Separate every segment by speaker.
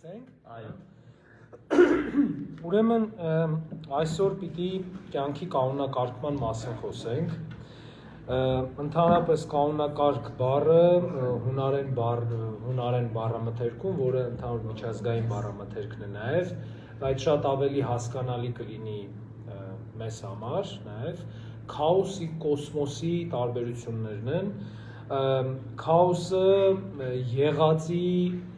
Speaker 1: Սկսենք։
Speaker 2: Այո։
Speaker 1: Ուրեմն այսօր պիտի կյանքի կանոնակարգման մասին խոսենք։ Ընդհանրապես կանոնակարգ բառը հունարեն բառամթերքում, որը ընդհանուր միջազգային բառամթերքն է նաև, բայց շատ ավելի հասկանալի կլինի մեզ համար նաև քաոսի, կոսմոսի տարբերություններն են։ Քաոսը եղածի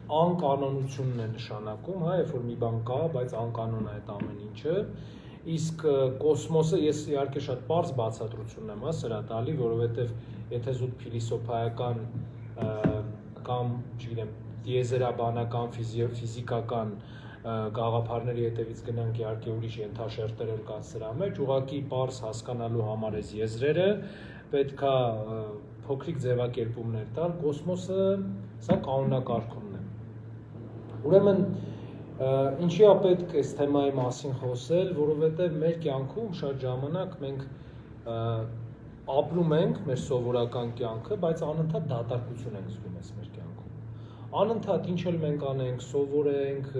Speaker 1: անկանոնությունն է նշանակում, հա, երբ որ մի բան կա, բայց անկանոն է այդ ամեն ինչը, իսկ կոսմոսը ես իհարկե շատ պարզ բացատրություն եմ սրա տալի, որովհետև եթե զուտ փիլիսոփայական կամ, չգիտեմ, տիեզերաբանական, ֆիզիկական գաղափարների հետևից գնանք, իհարկե ուրիշ ենթաշերտեր էլ կան սրա մեջ, ուղղակի պարզ հասկանալու համար այս եզրերը պետք է փոքրիկ ձևակերպումներ տալ, կոսմոսը սա կանոնակարգումն է։ Ուրեմն ինչի է պետք այս թեմայի մասին խոսել, որովհետև մեր կյանքում շատ ժամանակ մենք ապրում ենք մեր սովորական կյանքը, բայց անընդհատ դատարկություն ենք զգում մեր կյանքում։ Անընդհատ ինչ էլ մենք անենք, սովորենք,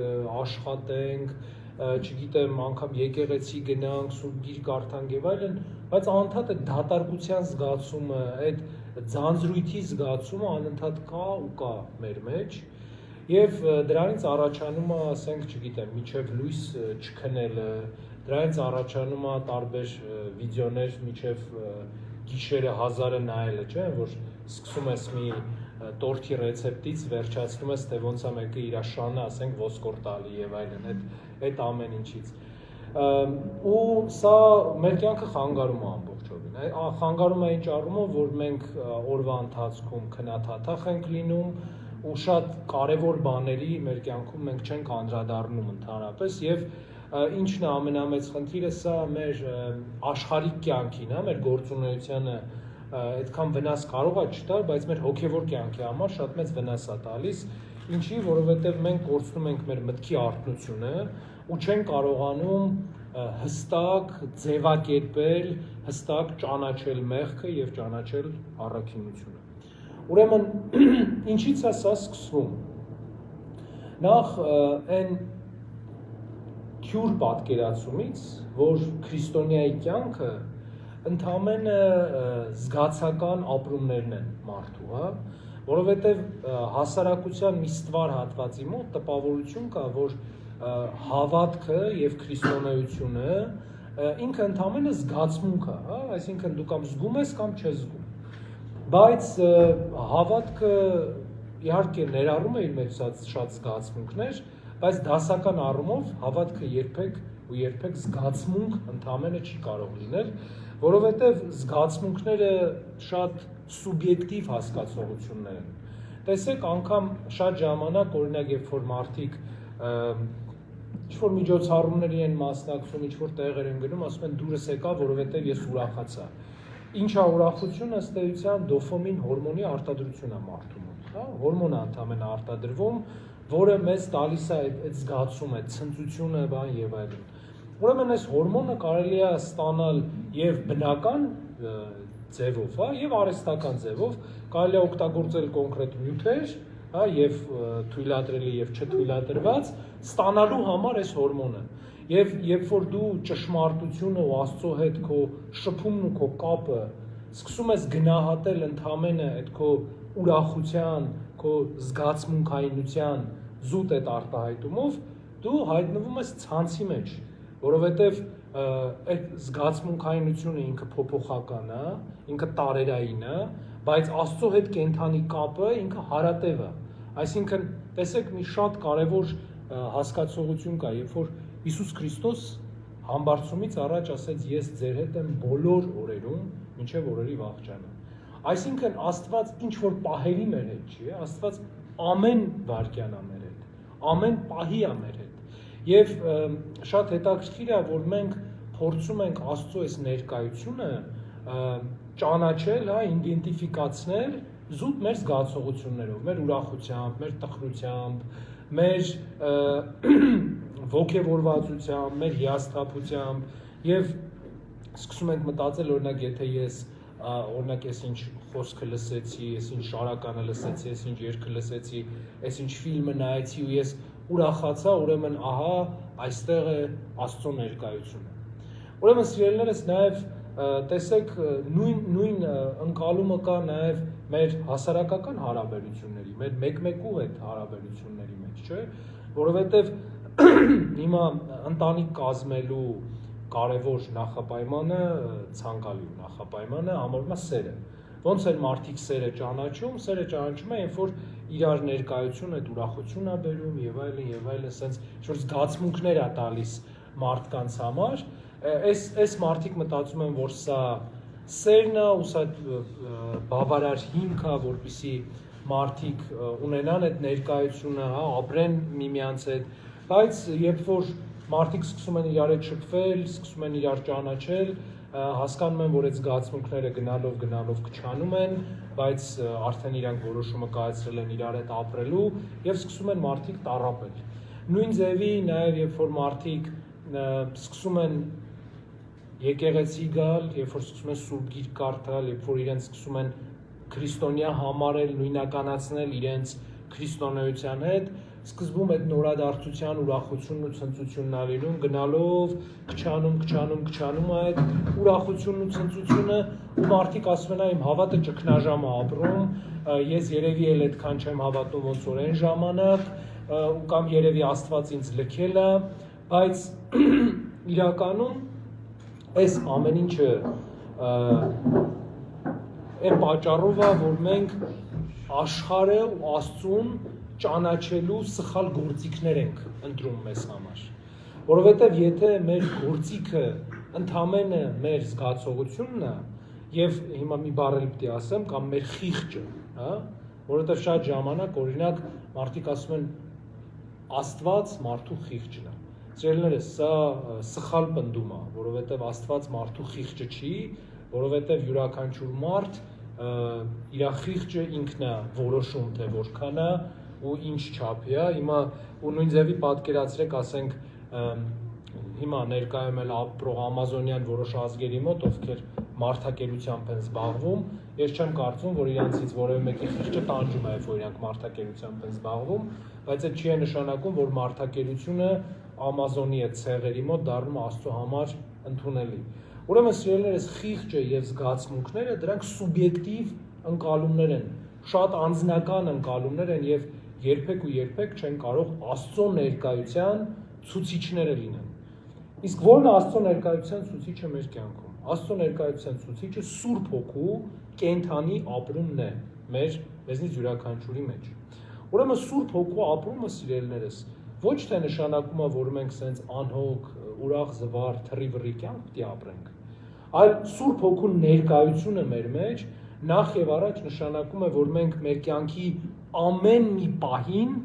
Speaker 1: աշխատենք, չգիտեմ, անգամ եկեղեցի գնանք, սուրբ գիրք կարդանք եւ այլն, բայց անընդհատ այդ դատարկության զգացումը, այդ ձանձրույթի զգացումը անընդհատ կա ու կա մեր մեջ, եւ դրանից առաջանում է, ասենք, չգիտեմ, միջև լույս չքնելը, դրանից առաջանում է տարբեր վիդեոներ, միջև գիշերը 1000-ը նայելը, չէ՞, որ սկսում ես մի տորթի ռեցեպտից վերջացնում ես, թե ոնց է մեկը իր շանը, ասենք, ոսկոր տալի եւ այլն, այդ ամեն ինչից։ Ու սա մեր կյանքը խանգարում է ամբողջովին։ Խանգարում է ինչ առումով, որ մենք օրվա ընթացքում քննադատախ ենք լինում ու շատ կարևոր բաների մեր կյանքում մենք չենք անդրադառնում ընդհանրապես եւ ինչն է ամենամեծ խնդիրը, սա մեր աշխարհիկ կյանքին, հա, մեր գործունեությանը այդքան վնաս կարող է չտալ, բայց մեր հոգեվոր կյանքի համար շատ մեծ վնաս է տալիս, ինչի, որովհետև մենք կորցնում ենք մեր մտքի արթնությունը ու չենք կարողանում հստակ ձևակերպել, հստակ ճանաչել մեղքը եւ ճանաչել առաքինությունը։ Ուրեմն ինչից է սա սկսվում։ Նախ այն թյուր պատկերացումից, որ քրիստոնյայի կյանքը ընդամենը զգացական ապրումներն են մարդու, հա, որովհետև հասարակության մի ստվար հատվածի մոտ տպավորություն կա, որ հավատքը եւ քրիստոնեությունը ինքը ընդամենը զգացմունք է, հա, այսինքն դու կամ զգում ես կամ չես զգում։ Բայց հավատքը իհարկե ներառում է իր մեջ շատ զգացմունքներ, բայց դասական առումով հավատքը երբեք զգացմունք ընդամենը չի կարող լինել, որովհետև զգացմունքները շատ սուբյեկտիվ հասկացողություններ են։ Տեսեք, անգամ շատ ժամանակ, օրինակ, երբ որ մարդիկ ինչ-որ միջոցառումների են մասնակցում, ինչ-որ տեղեր են գնում, ասում են դուրս եկա, որովհետև ես ուրախացա։ Ինչ է ուրախությունը, ըստ էության դոֆամին հորմոնի արտադրություն է մարդու մոտ, հա, հորմոն է ընդամենը արտադրվում, որը մեզ տալիս է այդ զգացումը, այդ ցնծությունը, բան եւ այլն։ Ուրեմն այս հորմոնը կարելի է ստանալ եւ բնական ձևով, հա, եւ արհեստական ձևով, կարելի է օգտագործել կոնկրետ նյութեր, հա, եւ թույլատրելի եւ չթույլատրված ստանալու համար այս հորմոնը։ Եվ երբ որ դու ճշմարտությունը ու Աստծո հետ քո շփումն ու քո կապը սկսում ես գնահատել ընդամենը այդ քո ուրախության, քո զգացմունքայինության զուտ այդ արտահայտումով, դու հայտնվում ես ցանցի մեջ, որովհետև այդ զգացմունքայինությունը ինքը փոփոխական է, ինքը տարերային է, բայց Աստծո հետ կենթանի կապը ինքը հարատև է։ Այսինքն, տեսեք, մի շատ կարևոր հասկացողություն կա, երբ որ Հիսուս Քրիստոս համբարձումից առաջ ասեց, ես ձեր հետ եմ բոլոր օրերում, մինչև օրերի վախճանը։ Այսինքն Աստված ինչ որ պահերի մեր հետ չի, Աստված ամեն վայրկյան է մեր հետ, ամեն պահի է մեր հետ։ Եվ շատ հետաքրքիր է, որ մենք փորձում ենք Աստծո այս ներկայությունը ճանաչել, հա, իդենտիֆիկացնել զուտ մեր զգացողություններով, մեր ուրախությամբ, մեր տխրությամբ, մեր ոգևորվածությամբ, մեր հիասթափությամբ եւ սկսում ենք մտածել, օրինակ, եթե ես ինչ խոսքը լսեցի, ես ինչ շարականը լսեցի, ես ինչ երգը լսեցի, ես ինչ ֆիլմը նայեցի ու ես ուրախացա, ուրեմն ահա այստեղ է Աստծո ներկայությունը։ Ուրեմն սիրելիներս նաև տեսեք նույն ընկալումը կա նաև մեր հասարակական հարաբերությունների, մեր մեկ-մեկու հետ հարաբերությունների մեջ, չէ՞, որովհետև հիմա ընտանիք կազմելու կարևոր նախապայմանը, ցանկալի նախապայմանը համարվում է սերը։ Ոնց են մարդիկ սերը ճանաչում է, երբ որ իրար ներկայությունը ուրախություն է բերում եւ այլն, սենց ինչ-որ զգացմունքներ է տալիս մարդկանց համար, այս մարդիկ մտածում են, որ սա սերն է, ու սա բավարար հիմք է, որպեսզի մարդիկ ունենան այդ ներկայությունը, ապրեն միմյանց հետ, բայց երբ որ մարդիկ սկսում են իրար հետ շփվել, սկսում են իրար ճանաչել, հասկանում են, որ այդ զգացմունքները գնալով կչանում են, բայց արդեն իրանք որոշումը կայացրել են իրար հետ ապրելու եւ սկսում են մարդիկ տառապել։ Նույն ձևի նաեւ երբ որ մարդիկ սկսում են եկեղեցի գալ, երբ որ սկսում են սուրբ գիրք կարդալ, երբ որ իրենց սկսում են քրիստոնյա համարել, նույնականացնել իրենց քրիստոնեության հետ, սկզբում այդ նորադարձության ուրախությունն ու ցնծությունն է լինում, գնալով քչանում այդ ուրախությունն ու ցնծությունը, ու մարդիկ ասում են, իմ հավատը ճգնաժամ է ապրում, ես երևի էլ այդքան չեմ հավատում ոնց որ այն ժամանակ, կամ երևի Աստված ինձ լքել է, բայց իրականում այս ամեն ինչը այն պատճառով է, որ մենք աշխարհը ու Աստծուն ճանաչելու սխալ գործիքներ ենք ընտրում մեզ համար, որովհետև եթե մեր գործիքը ընդամենը մեր զգացողությունն է, եւ հիմա մի բառ էլ պիտի ասեմ, կամ մեր խիղճը, հա, որովհետև շատ ժամանակ օրինակ մարդիկ ասում են Աստված մարդու խիղճն է։ Սիրելիներս, սա սխալ պնդում է, որովհետև Աստված մարդու խիղճը չի, որովհետև յուրաքանչյուր մարդ իր խիղճը ինքն է որոշում, թե որքան է ու ինչ չափի է, հիմա ու նույն ձևի պատկերացրեք, ասենք հիմա ներկայում էլ ապրող ամազոնյան որոշ ազգերի մոտ, ովքեր մարդակերությամբ են զբաղվում, ես չեմ կարծում, որ իրանցից որևէ մեկի խիղճը տանջում է, երբ որ իրանք մարդակերությամբ են զբաղվում, բայց այդ չի է նշանակում, որ մարդակերությունը ամազոնի այդ ցեղերի մոտ դառնում Աստծո համար ընդունելի։ Ուրեմն սիրելիներս, խիղճը եւ զգացմունքները դրանք սուբյեկտիվ ընկալումներ են, շատ անձնական ընկալումներ են եւ երբեք չեն կարող Աստծո ներկայության ցուցիչները լինեն։ Իսկ ո՞րն է Աստծո ներկայության ցուցիչը մեր կյանքում։ Աստծո ներկայության ցուցիչը Սուրբ Հոգու կենթանի ապրումն է մեզնից յուրաքանչյուրի մեջ։ Ուրեմն Սուրբ Հոգու ապրումը, սիրելիներս, ոչ թե նշանակում է, որ մենք սենց անհոգ, ուրախ, զվարթ, թռիվռի կյանք պիտի ապրենք, այլ Սուրբ Հոգու ներկայությունը մեր մեջ նախ եւ առաջ նշանակում է, որ մենք մեր կյանքի ամեն մի պահին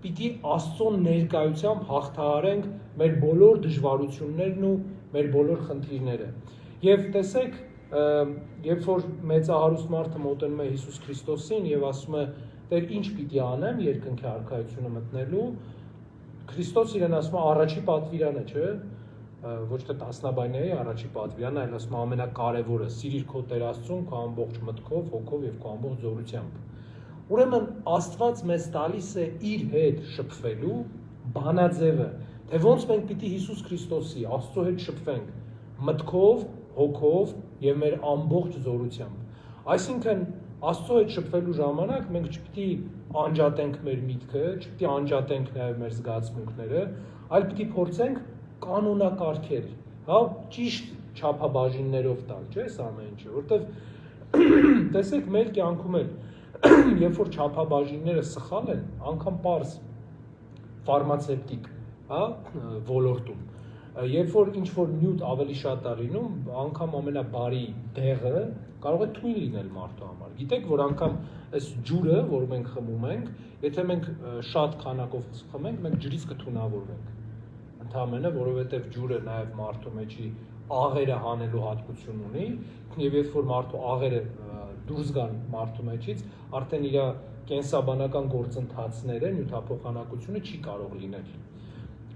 Speaker 1: պիտի Աստծո ներկայությամբ հաղթահարենք մեր բոլոր դժվարություններն ու մեր բոլոր խնդիրները։ Եվ տեսեք, երբ որ մեծահարուստ մարդը մոտենում է Հիսուս Քրիստոսին եւ ասում է, Տեր, ինչ պիտի անեմ երկնքի արքայությունը մտնելու, Քրիստոս իրեն ասում է առաջի պատվիրանը, չէ՞, ոչ թե տասնաբայնայի առաջի պատվիրանը, այլ ասում է ամենակարևորը՝ սիրիր քո Տեր Աստծուն քո ամբողջ մտքով, հոգով եւ քո ամբողջ զորությամբ։ Ուրեմն Աստված մեզ տալիս է իր հետ շփվելու բանաձևը, թե ոնց մենք պիտի Հիսուս Քրիստոսի Աստծո հետ շփվենք մտքով, հոգով եւ մեր ամբողջ զորությամբ։ Այսինքն Աստծո հետ շփվելու ժամանակ մենք չպիտի անջատենք մեր միտքը, չպիտի անջատենք նաեւ մեր զգացմունքները, այլ պիտի փորձենք կանոնակարգել, հա, ճիշտ չափաբաժիններով տալ, չէ՞, այս ամեն ինչը, որովհետեւ տեսեք մեր կյանքում էլ երբ որ չափաբաժինները սխալ են, անգամ պարզ ֆարմացևտիկ, հա, ոլորտում, երբ որ ինչ-որ նյութ ավելի շատ է լինում, անգամ ամենաբարի դեղը կարող է թույլ լինել մարդու համար։ Գիտեք, որ անգամ այս ջուրը, որ մենք խմում ենք, եթե մենք շատ քանակով խմենք, մենք ջրից կթունավորվենք։ Ընդհանրապես, որովհետև ջուրը նաև մարդու մեջի աղերը հանելու հատկություն ունի, եւ երբ որ մարդու աղերը դուրս գան մարդու մեջից, արդեն իր կենսաբանական գործընթացները, նյութափոխանակությունը չի կարող լինել։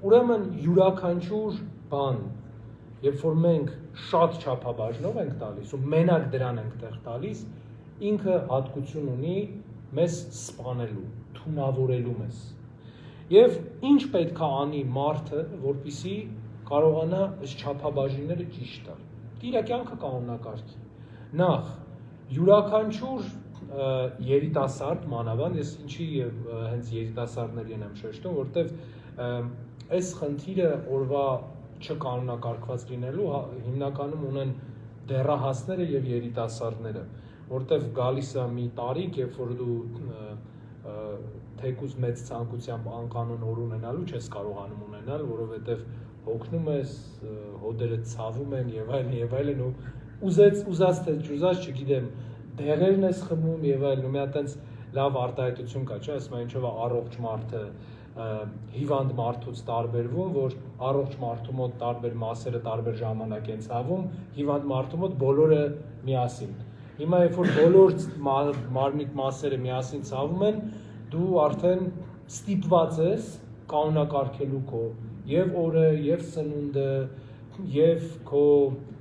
Speaker 1: Ուրեմն յուրաքանչյուր բան, երբ որ մենք շատ չափաբաժնով ենք տալիս ու մենակ դրան ենք տեղ տալիս, ինքը հատկություն ունի մեզ սպանելու, թունավորելու մեզ։ Եվ ինչ պետք է անի մարդը, որպեսզի կարողանա այս չափաբաժինները ճիշտ տալ։ Իր կյանքը կանոնակարգի։ Նախ յուրաքանչյուր երիտասարդ մանավանդ, ես ինչի հենց երիտասարդներին եմ շեշտում, որտեվ այս խնդիրը օրվա չկանոնակարգված լինելու հիմնականում ունեն դեռահասները եւ երիտասարդները, որտեվ գալիս է մի տարիք, երբ որ դու թեկուզ մեծ ցանկությամբ անկանոն օր ունենալու չես կարողանում ունենալ, որովհետև հոգնում ես, հոդերը ցավում են եւ այլն ու ուզած թե չուզած, չգիտեմ, դեղերն ես խմում եւ այլն, ու մի հատ այնց լավ արտահայտություն կա, չէ՞, ասում են ինչով է առողջ մարդը հիվանդ մարդուց տարբերվում, որ առողջ մարդու մոտ տարբեր մասերը տարբեր ժամանակ են ցավում, հիվանդ մարդու մոտ բոլորը միասին։ Հիմա երբ որ բոլոր մարմնի մասերը միասին ցավում են, դու արդեն ստիպված ես կանոնակարգելու քո եւ օրը, եւ սնունդը, եւ քո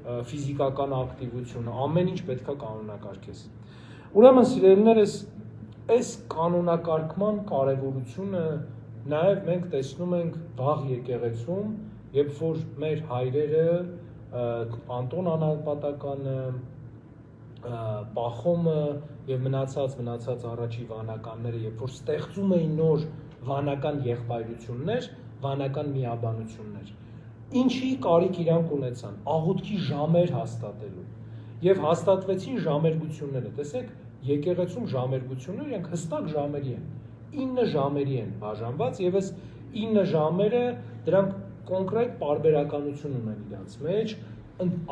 Speaker 1: ֆիզիկական ակտիվությունը, ամեն ինչ պետք է կանոնակարգես։ Ուրեմն սիրելիներս, այս կանոնակարգման կարևորությունը նաեւ մենք տեսնում ենք վաղ եկեղեցում, երբ որ մեր հայրերը Անտոն Անապատականը, Պախոմը եւ մնացած առաջի վանականները, երբ որ ստեղծում էին նոր վանական եղբայրություններ, վանական միաբանություններ, ինչի կարիք իրանք ունեցան, աղոթքի ժամեր հաստատելու եւ հաստատվեցին ժամերգությունները, տեսեք, եկեղեցում ժամերգությունները իրենք հստակ ժամերի են, 9 ժամերի են բաժանված եւ այս 9 ժամերը դրանք կոնկրետ պարբերականություն ունեն իրենց մեջ,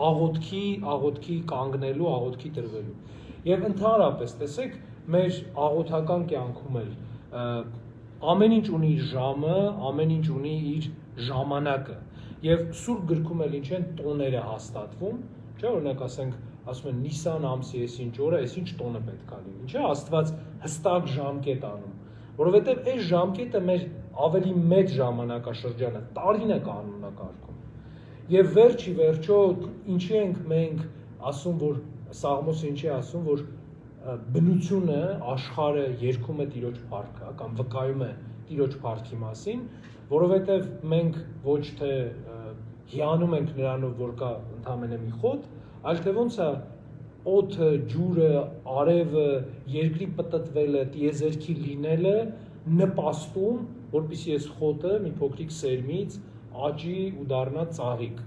Speaker 1: աղոթքի կանգնելու, աղոթքի տրվելու։ Եվ ընդհանրապես, տեսեք, մեր աղոթական կյանքում էլ ամեն ինչ ունի իր ժամը, ամեն ինչ ունի իր ժամանակը։ Եվ Սուրբ գրքում էլ ինչ են տոները հաստատվում, չէ՞, օրինակ ասենք, ասում են Նիսան ամսի այսինչ օրը, այսինչ տոնը պետք է լինի, չէ՞, Աստված հստակ ժամկետ անում, որովհետև այս ժամկետը մեր ավելի մեծ ժամանակաշրջանը, տարին է կանոնակարգում։ Եվ վերջի վերջո ինչի ենք մենք ասում, որ Սաղմոսը ինչի ասում, որ բնությունը, աշխարհը երգում է Տիրոջ փառքը, կամ վկայում է Տիրոջ փառքի մասին, որովհետև մենք ոչ թե հիանում ենք նրանով, որ կա ընդամենը մի խոտ, այլ թե ոնց է օդը, ջուրը, արևը, երկրի պտտվելը, տիեզերքի լինելը նպաստում, որպեսզի այս խոտը մի փոքրիկ սերմից աճի ու դառնա ծաղիկ։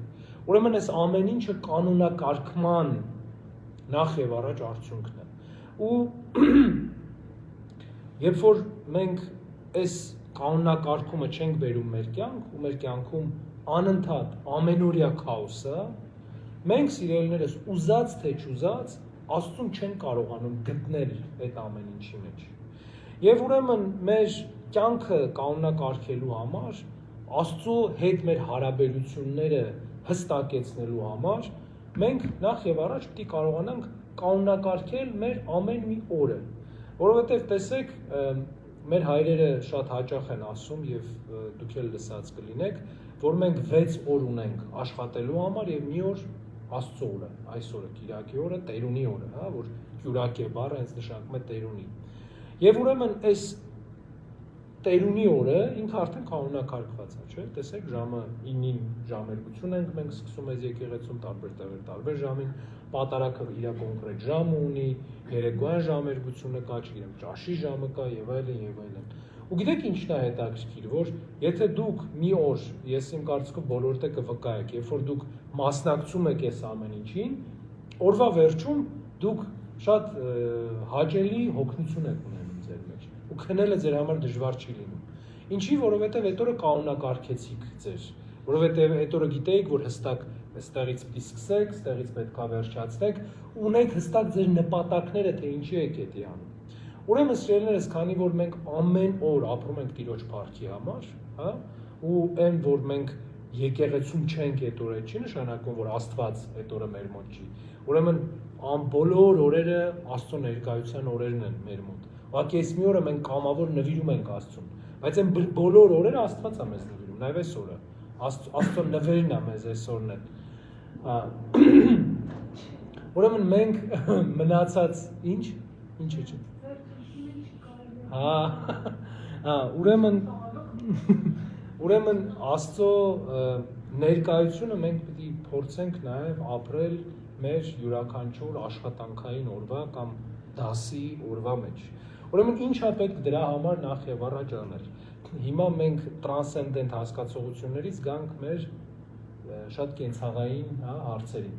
Speaker 1: Ուրեմն այս ամեն ինչը կանոնակարգման նախ եւ առաջ արդյունքն է։ Ու երբ որ մենք այս կանոնակարգումը չենք բերում մեր կյանք, ու մեր կյանքում անընդհատ ամենօրյա քաոսը, մենք սիրելիներս ուզած թե չուզած Աստծուն չեն կարողանում գտնել այդ ամեն ինչի մեջ։ Եվ ուրեմն մեր կյանքը կանոնակարգելու համար, Աստծո հետ մեր հարաբերությունները հստակեցնելու համար, մենք նախ եւ առաջ պետք է կարողանանք կանոնակարգել մեր ամեն մի օրը, որովհետեւ տեսեք, մեր հայրերը շատ հաճախ են ասում եւ դուք էլ լսած կլինեք, որ մենք 6 օր ունենք աշխատելու համար եւ մի օր Աստծո օրը, այս օրը Կիրակի օրը, Տերունի օրը, հա, որ Կյուրակե բառը հենց նշանակում է Տերունի։ Եվ ուրեմն այս Տերունի օրը ինքը արդեն կանոնակարգված է, չէ՞, տեսեք, ժամը 9-ին ժամերգություն ենք մենք սկսում այս եկեղեցում տարբեր տեղեր, տարբեր ժամին, պատարագը իր կոնկրետ ժամը ունի, երեկոյան ժամերգությունը կա, չգիտեմ, ճաշի ժամը կա եւ այլն եւ այլն։ Ու գիտեք ինչն է հետաքրքիր, որ եթե դուք մի օր, ես իմ կարծիքով բոլորդ եք վկայեք, երբ որ դուք մասնակցում եք այս ամեն ինչին, օրվա վերջում դուք շատ հաճելի հոգնություն եք ունենում ձեր մեջ, ու քնելը ձեր համար դժվար չի լինում։ Ինչի, որովհետև այդ օրը կանոնակարգեցիք ձեր, որովհետև այդ օրը գիտեիք, որ հստակ այստեղից պիտի սկսեք, այստեղից պետք է վերջացնեք, ունեք հստակ ձեր նպատակները, թե ինչի եք դա անում։ Ուրեմն սիրելիներս, քանի որ մենք ամեն օր ապրում ենք Տիրոջ փառքի համար, հա, ու այն որ մենք եկեղեցում չենք այդ օրը, չի նշանակում, որ Աստված այդ օրը մեր մոտ չի։ Ուրեմն բոլոր օրերը Աստծո ներկայության օրերն են մեր մոտ։ Ուղղակի այս մի օրը մենք կամավոր նվիրում ենք Աստծուն, բայց այն բոլոր օրերը Աստված է մեզ նվիրում, նաև այս օրը։ Աստծո նվերն է մեզ այս օրն է։ Ուրեմն մենք մնացած ինչ է։ Ուրեմն Ուրեմն Աստծո ներկայությունը մենք պիտի փորձենք նաև ապրել մեր յուրաքանչյուր աշխատանքային օրվա կամ դասի օրվա մեջ։ Ուրեմն ինչ է պետք դրա համար նախ եւ առաջ անել։ Հիմա մենք տրանսցենդենտ հասկացողություններից գանք մեր շատ կենցաղային հարցերին։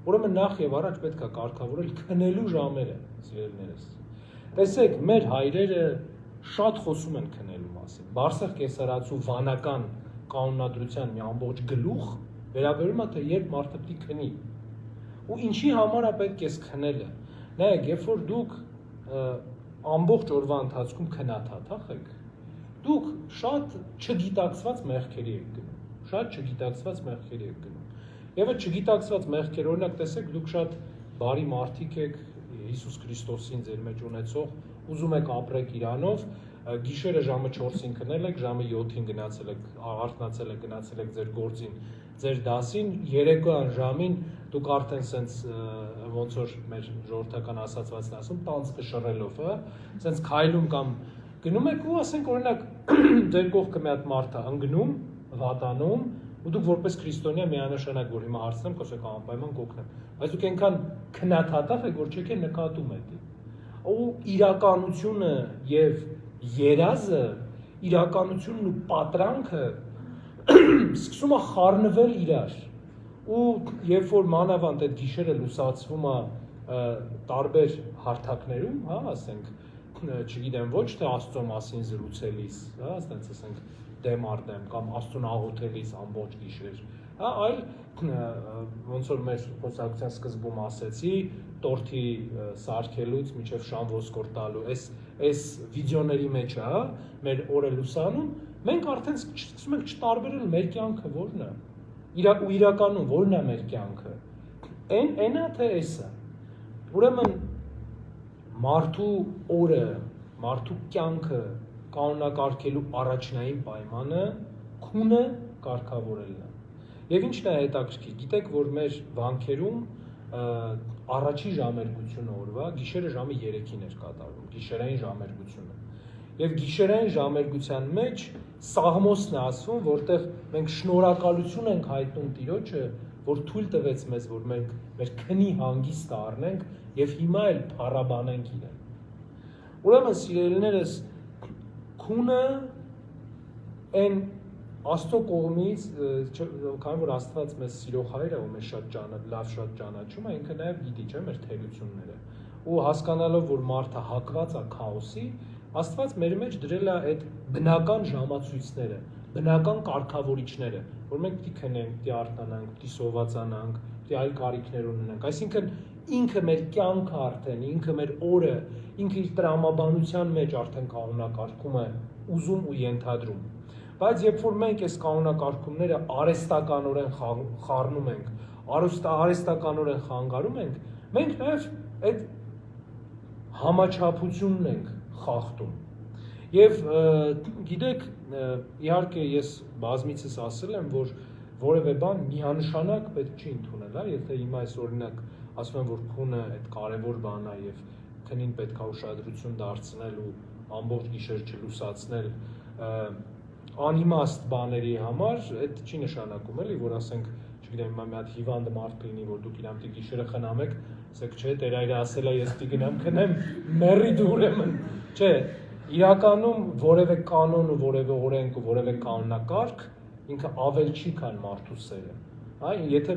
Speaker 1: Ուրեմն նախ եւ առաջ պետք է կարգավորել քնելու ժամերը, սիրելիներս։ Տեսեք, մեր հայրերը շատ խոսում են քնելու մասին։ Բարսեղ կեսարացու վանական կանոնադրության մի ամբողջ գլուխ վերաբերում է թե երբ մարդը պիտի քնի։ Ու ինչի համար է պետք է քնելը։ Նայեք, երբ որ դուք ամբողջ օրվա ընթացքում քնաթաթախ եք, դուք շատ չգիտակցված մեղքերի եք գնում։ Շատ չգիտակցված մեղքերի եք գնում։ Եվ այդ չգիտակցված մեղքեր, օրինակ տեսեք, դուք շատ բարի մարդիկ եք, Հիսուս Քրիստոսին ձեր մեջ ունեցող, ուզում եք ապրեք իրանով, գիշերը ժամը 4-ին քնել եք, ժամը 7-ին գնացել եք, արթնացել եք, գնացել եք ձեր գործին, ձեր դասին, երեկոյան ժամին դուք արդեն սենց ոնց որ մեր ժողովրդական ասացվածն ասում, տանձկը շռելով, սենց քայլում կամ գնում եք ու ասենք օրինակ ձեր կողքը մի հատ մարդ է ընկնում, վատանում, ու դուք որպես քրիստոնյա միանշանակ որ հիմա հարցնեմ, կոսեք անպայման կօգնեմ, բայց դուք այնքան քնաթաթախ եք, որ չեք նկատում այդ։ Ու իրականությունը եւ երազը, իրականությունն ու պատրանքը սկսում է խառնվել իրար։ Ու երբ որ մանավանդ այդ գիշերը լուսացվում է տարբեր հարթակներում, հա, ասենք, չգիտեմ, ոչ թե Աստծո մասին զրուցելիս, հա, ասենք դեմ արդեմ կամ Աստծուն աղոթելիս ամբողջ գիշեր, հա, այլ ոնց որ մեր խոսակցության սկզբում ասեցի, տորթի սարքելուց մինչև շան ոսկոր տալու, այս վիդեոների մեջ, հա, մեր օրը լուսանում, մենք արդեն սկսում ենք չտարբերել մեր կյանքը որն է, ու իրականում որն է մեր կյանքը, այն է թե էսը։ Ուրեմն մարդու օրը, մարդու կյանքը կանոնակարգելու առաջնային պայմանը քունը կարգավորելն է։ Եվ ինչն է հետաքրքիր, գիտեք, որ մեր վանքերում առաջի ժամերգությունը օրվա գիշերը ժամը 3-ին էր կատարվում, գիշերային ժամերգությունը։ Եվ գիշերային ժամերգության մեջ Սաղմոսն է ասվում, որտեղ մենք շնորհակալություն ենք հայտնում Տիրոջը, որ թույլ տվեց մեզ, որ մենք մեր քնի հանգիստը առնենք եւ հիմա էլ փառաբանենք իրեն։ Ուրեմն սիրելիներս, քունը այն Աստծո կողմից, քանի որ Աստված մեզ սիրող հայր է ու մեզ լավ շատ ճանաչում է, ինքը նաև գիտի, չէ՞, մեր թերությունները։ Ու հասկանալով, որ մարդը հակված է քաոսի, Աստված մեր մեջ դրել է այդ բնական ժամացույցները, բնական կարգավորիչները, որ մենք պիտի քնենք, պիտի արթնանանք, պիտի սովածանանք, պիտի այլ կարիքներ ունենանք։ Այսինքն ինքը մեր կյանքը արդեն, ինքը մեր օրը, ինքը իր տրամաբանության մեջ արդեն կանոնակարգում է ուզում ու ենթադրում։ Բայց երբ որ մենք այս կանոնակարգումները արհեստականորեն խառնում ենք, արհեստականորեն խանգարում ենք, մենք նաև այդ համաչափությունն ենք խախտում։ Եվ գիտեք, իհարկե ես բազմիցս ասել եմ, որ որևէ բան միանշանակ պետք չի ընդունել, հա, եթե հիմա այս օրինակ ասում եմ, որ քունը այդ կարևոր բան է եւ քնին պետք է ուշադրություն դարձնել ու ամբողջ գիշեր չլուսացնել անիմաստ բաների համար, այդ չի նշանակում էլի, որ ասենք, չգիտեմ, մի հատ հիվանդ մարդ լինի, որ դուք իրան պիտի գիշերը խնամեք, ասեք, չէ, Տեր այրը ասել է, ես պիտի գնամ քնեմ, մեռի դու ուրեմն, չէ, իրականում որևէ կանոն ու որևէ օրենք ու որևէ կանոնակարգ ինքը ավել չի, քան մարդու սերը։ Այ եթե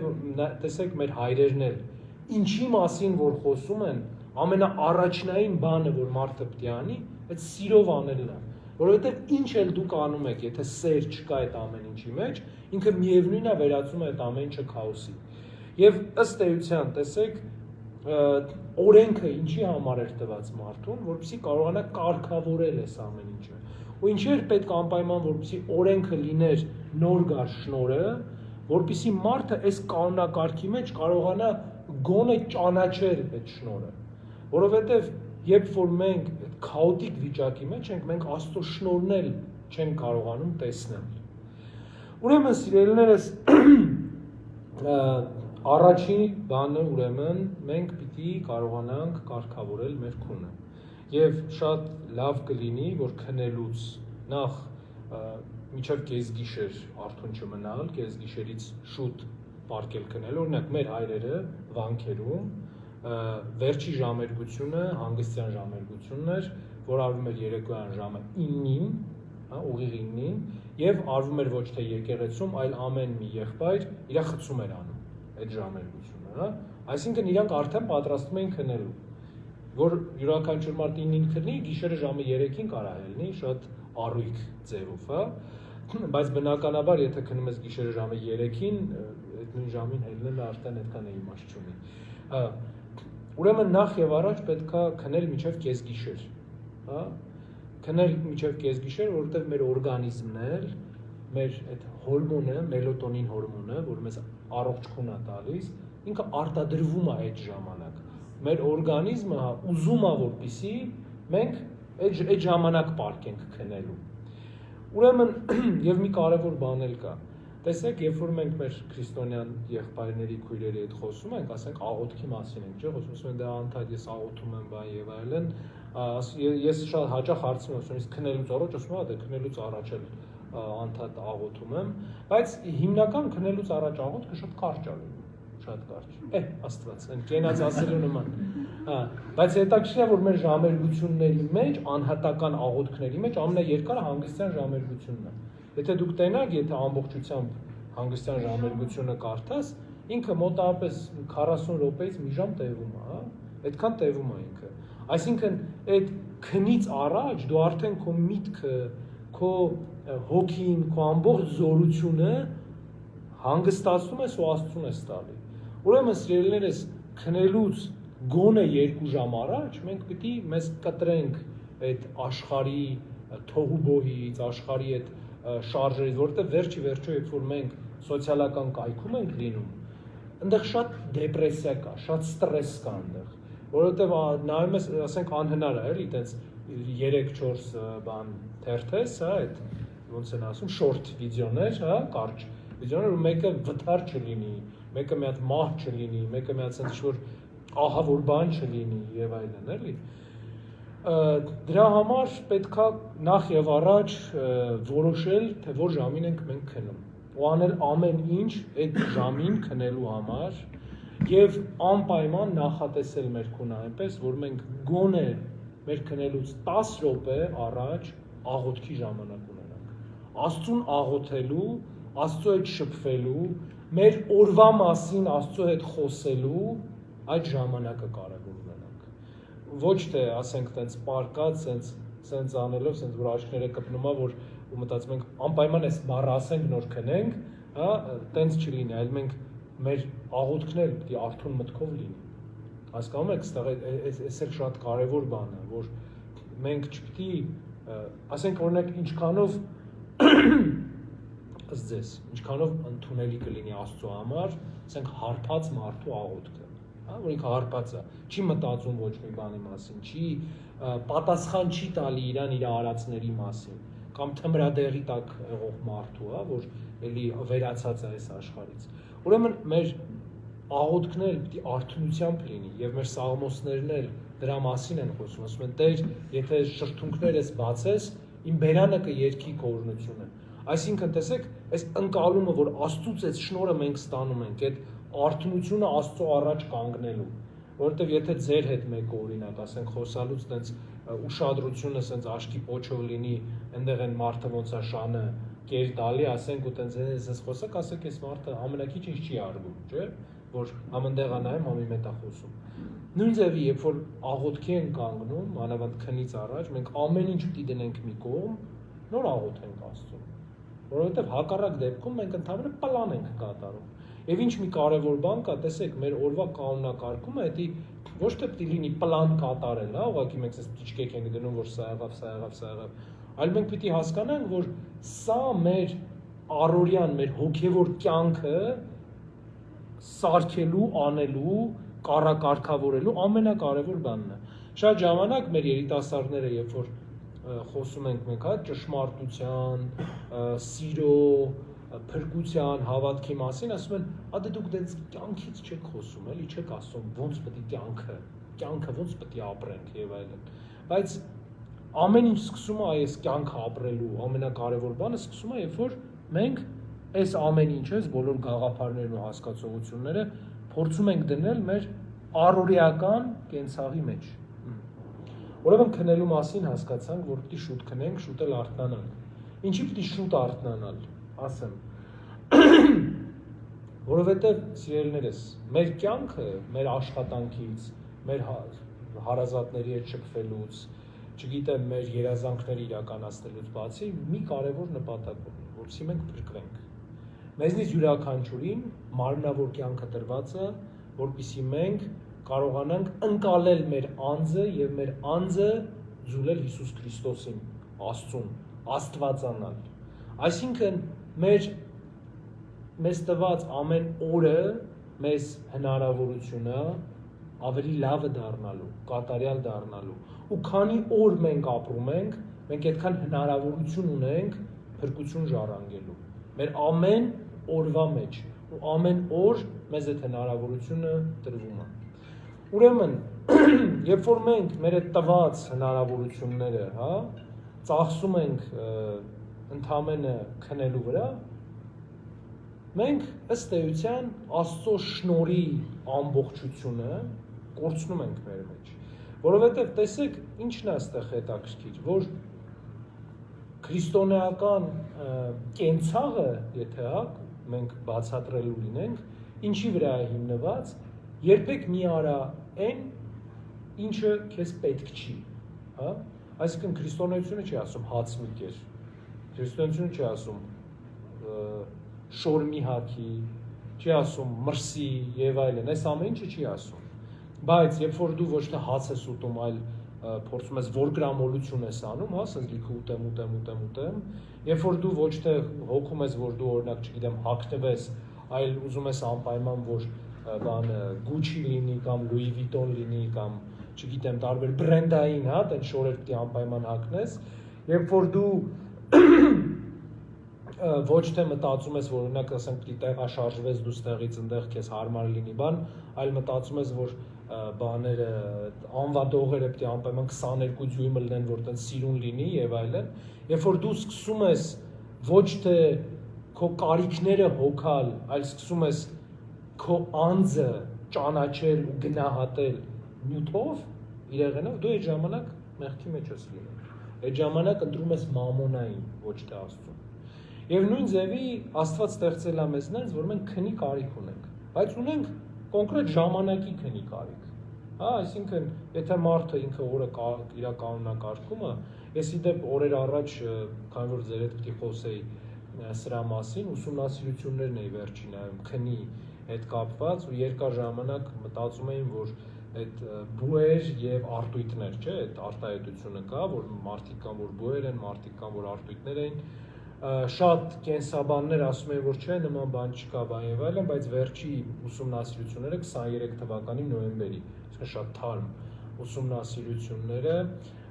Speaker 1: տեսեք մեր հայրերն էլ ինչի մասին որ խոսում են, ամենաառաջնային բանը, որ մարդը պետք է անի, այդ սիրով անելն է, որովհետև ինչ էլ դուք անում եք, եթե սեր չկա այդ ամեն ինչի մեջ, ինքը միևնույնն է վերածում է այդ ամեն ինչը քաոսի։ Եվ ըստ էության, տեսեք, օրենքը ինչի համար էր տված մարդուն, որպեսզի կարողանա կարգավորել այս ամեն ինչը։ Ու ինչի էր պետք անպայման, որպեսզի օրենքը լիներ նոր գար շնորհը, որպեսզի մարդը այս կանոնակարգի մեջ կարողանա գոնե ճանաչել այդ շնորհը, որովհետև երբ որ մենք այդ քաոտիկ վիճակի մեջ ենք, մենք Աստծո շնորհն էլ չենք կարողանում տեսնել։ Ուրեմն սիրելիներս, առաջին բանը ուրեմն մենք պիտի կարողանանք կարգավորել մեր քունը։ Եվ շատ լավ կլինի, որ քնելուց նախ միջև կեսգիշեր արթուն չմնալ, կեսգիշերից շուտ պարկել քնել, օրինակ մեր հայրերը վանքերում վերջի ժամերգությունը հանգստյան ժամերգությունն էր, որ արվում էր երեկոյան ժամը 9-ին, ուղիղ 9-ին, եւ արվում էր ոչ թե եկեղեցում, այլ ամեն մի եղբայր իր խցում էր անում այդ ժամերգությունը, Այսինքն իրանք արդեն պատրաստվում էին քնելու, որ յուրաքանչյուր մարդ 9-ին քնի, գիշերը ժամը 3-ին կարա ելնի, շատ առույգ ձևով, բայց բնականաբար եթե քնում ես գիշերը ժամը 3-ին, այդ նույն ժամին ելնելը արդեն այդքան է իմաստ չունի։ Ուրեմն նախ եւ առաջ պետքա քնել մինչեւ կեսգիշեր, քնել մինչեւ կեսգիշեր, որովհետեւ մեր օրգանիզմն էլ, մեր այդ հորմոնը, մելատոնին հորմոնը, որ մեզ առողջություն է տալիս, ինքը արտադրվում է այդ ժամանակ։ Մեր օրգանիզմը ուզում է, որպեսզի մենք այդ ժամանակ պարկենք քնելու։ Ուրեմն եւ մի կարևոր բան էլ կա։ Տեսեք, երբ որ մենք մեր քրիստոնյան եղբայրների, քույրերի հետ խոսում ենք, ասենք աղոթքի մասին ենք, չէ՞, խոսում ենք դա անդադ ես աղոթում եմ, բան եւ այլն, ես շատ հաճախ հարցնում եմ, ասում քնելուց առաջ, ասում եմ, դե քնելուց առաջ էլ անդադ աղոթում եմ, բայց հիմնական քնելուց առաջ աղոթքը շատ կարճ է, շատ կարճ։ Աստված, այն կենաց ասելու նման։ Բայց հետաքրքիր է, որ մեր ժամերգությունների մեջ, անհատական աղոթքների մեջ ամենաերկարը հանգստյան ժամերգությունն է։ Եթե դուք տենաք, եթե ամբողջությամբ հանգստյան ժամերգությունը կարդաս, ինքը մոտավորապես 40 րոպեից մի ժամ տևում է, այդքան տևում է ինքը։ Այսինքն, այդ քնից առաջ դու արդեն քո միտքը, քո հոգին, քո ամբողջ զորությունը հանգստացնում ես ու Աստծուն ես տալի։ Ուրեմն սիրելիներս, քնելուց գոնե 2 ժամ առաջ մենք պիտի մեզ կտրենք այդ աշխարհի թոհուբոհից, աշխարհի այդ շարժերից, որտեղ վերջի վերջո երբ որ մենք սոցիալական կայքում ենք լինում, այնտեղ շատ դեպրեսիա կա, շատ ստրես կա այնտեղ, որովհետև նայում ես, ասենք անհնար է, էլի, այտենց 3-4 բան թերթես, այդ ոնց են ասում, շորտ վիդեոներ, կարճ վիդեոներ, ու մեկը վթար չլինի, մեկը մի հատ մահ չլինի, մեկը մի հատ sense որ ահավոր բան չլինի եւ այլն, էլի։ Դրա համար պետքա նախ եւ առաջ որոշել, թե որ ժամին ենք մենք քնում, ու անել ամեն ինչ այդ ժամին քնելու համար եւ անպայման նախատեսել մեր քունը այնպես, որ մենք գոնե մեր քնելուց 10 րոպե առաջ աղոթքի ժամանակ ունենանք։ Աստծուն աղոթելու, Աստծո հետ շփվելու, մեր օրվա մասին Աստծո հետ խոսելու այդ ժամանակը կարևոր ունենանք։ Ոչ թե ասենք տենց պարկած, սենց անելով, սենց որ աչքները կպնում է, որ ու մտածում ենք անպայման էս բառը ասենք նոր քնենք, տենց չլինի, այլ մենք մեր աղոթքն էլ պիտի արթուն մտքով լինի։ Հասկանում եք, այս էլ շատ կարևոր բան է, որ մենք չպիտի, ասենք օրինակ ինչքանով ըստ ձեզ, ինչքանով ընդունելի կլինի Աստծո համար, ասենք հարբած մարդու աղոթքը, որ ինքը հարբած է, չի մտածում ոչ մի բանի մասին, չի պատասխան չի տալի իրան իր արածների մասին, կամ թմրադեղի տակ եղող մարդու, որ էլի վերացած է այս աշխարհից։ Ուրեմն մեր աղոթքն էլ պիտի արթունությամբ լինի եւ մեր սաղմոսներն էլ դրա մասին են խոսում, ասում են Տեր, եթե շրթունքներս բացես, իմ բերանը կերքի քո օրհնությունը։ Այսինքն տեսեք, այս ընկալումը, որ Աստծուց այս շնորհը մենք ստանում ենք, այդ արթունությունը Աստծո առաջ կանգնելու, որովհետև եթե ձեր հետ մեկը օրինակ, ասենք խոսալուց տենց ուշադրությունը սենց աշկի պոչով լինի, այնտեղ են մարդը ոնց է շանը կեր տալի, ասենք ու տենց ես խոսակ, ասեք այս մարդը ամենակիչ ինչ չի արվում, չէ՞, որ ամենտեղ է նայում, ամի մետ է խոսում։ Նույն ձևի, երբ որ աղոթքի են կանգնում, մանավանդ քնից առաջ, մենք ամեն ինչ պիտի դնենք մի կողմ, նոր աղոթենք Աստծուն, որովհետև հակառակ դեպքում մենք ընդհանրապես պլան ենք կատարում։ Եվ ինչ մի կարևոր բան կա, տեսեք, մեր օրվա կանոնակարգումը դա ոչ թե պիտի լինի պլան կատարել, ուղղակի մենք այս տիճկեք ենք դնում, որ սա եղավ, այլ մենք պիտի հասկանանք, որ սա մեր առօրյան, մեր հոգևոր կյանքը սարքելու, անելու, կառակարգավորելու ամենակարևոր բանն է։ Շատ ժամանակ մեր երիտասարդները, երբ որ խոսում ենք մենք, ճշմարտության, սիրո, փրկության, հավատքի մասին, ասում են, դե դուք դենց կյանքից չեք խոսում, էլի չեք ասում, ոնց պետք է կյանքը ոնց պետք է ապրենք եւ այլն։ Բայց ամեն ինչ սկսում է այս կյանքը ապրելու ամենակարևոր բանը սկսում է, երբ որ մենք այս ամեն ինչը, բոլոր գաղափարներն ու հասկացողությունները փորձում ենք դնել մեր առօրեական կենցաղի մեջ։ Ուրեմն քնելու մասին հասկացանք, որ պիտի շուտ քնենք, շուտ էլ արթնանանք։ Ինչի պիտի շուտ արթնանալ, ասեմ։ Որովհետև սիրելիներս, մեր կյանքը, մեր աշխատանքից, մեր հարազատների հետ շփվելուց, չգիտեմ, մեր երազանքները իրականացնելուց բացի մի կարևոր նպատակ ունի, որովհետև մենք փրկվենք։ Մեզնից յուրաքանչյուրին մարմնավոր կյանքը տրված է, որպեսզի մենք կարողանանք ընկալել մեր անձը եւ մեր անձը զուլել Հիսուս Քրիստոսին, Աստծուն, Աստվածանալ։ Այսինքն մեզ տված ամեն օրը մեզ հնարավորությունը ավելի լավը դառնալու, կատարյալ դառնալու։ Ու քանի օր մենք ապրում ենք, մենք այդքան հնարավորություն ունենք փրկություն ժառանգելու։ Մեր ամեն օրվա մեջ ու ամեն օր մեզ այդ հնարավորությունը տրվում է։ Ուրեմն, երբ որ մենք մեր այդ տված հնարավորությունները, ծախսում ենք ընդամենը քնելու վրա, մենք ըստ էության Աստծո շնորհի ամբողջությունը կորցնում ենք մեր մեջ։ Որովհետև տեսեք, ինչն է այստեղ հետաքրքիր, որ քրիստոնեական կենցաղը, եթե մենք բացատրելու լինենք, ինչի վրա է հիմնված, երբեք մի արա այն, ինչը քեզ պետք չի, Այսինքն քրիստոնեությունը չի ասում հաց մի կեր, քրիստոնեությունը չի ասում շոր մի հագի, չի ասում մրսի եւ այլն, այս ամեն ինչը չի ասում։ Բայց երբ որ դու ոչ թե հաց ես ուտում, այլ փորձում ես որգրամոլություն ես անում, ասես լիքը ուտեմ, երբ որ դու ոչ թե հոգում ես, որ դու օրինակ, չգիտեմ, հագնվես, այլ ուզում ես անպայման, որ բանը Gucci լինի կամ Louis Vuitton լինի կամ չգիտեմ, տարբեր բրենդային, այդ շորեր պիտի անպայման հագնես, երբ որ դու ոչ թե մտածում ես, որ օրինակ ասենք պիտի տեղաշարժվես դու ստեղից ընդեղ քեզ հարմար լինի բան, այլ մտածում ես, որ բաները անվադողերը պիտի անպայման 22 դյույմ լինեն, որ տեն սիրուն լինի եւ այլն, երբ որ դու սկսում ես ոչ թե քո կարիքները հոգալ, այլ սկսում ես քո անձը ճանաչել ու գնահատել նյութով, իրեղենով, դու այդ ժամանակ մեղքի մեջ ես լինում։ Այդ ժամանակ ընտրում ես մամոնային, ոչ թե Աստծուն։ Եվ նույն ձևի Աստված ստեղծել է մեզ նենց, որ մենք քնի կարիք ունենք, բայց ունենք կոնկրետ ժամանակի քնի կարիք։ Այսինքն, եթե մարդը ինքը օրը իր կանոնակարգումը, ես իդեպ օրեր առաջ, քանի որ ձեր հետ պիտի խոսեի սրա մասին, ուսումնասիրություններն էի վերջին նայում քնի հետ կապված ու երկար ժամանակ մտածում էին, որ այդ բուեր եւ արտույտներ, չէ, այդ արտահայտությունը կա, որ մարդիկ կան, որ բուեր են, մարդիկ կան, որ արտույտներ են, շատ կենսաբաններ ասում են, որ չէ, նման բան չկա, բան եւ այլն, բայց վերջի ուսումնասիրությունները 23 թվականի նոյեմբերի, այսինքն շատ թարմ ուսումնասիրությունները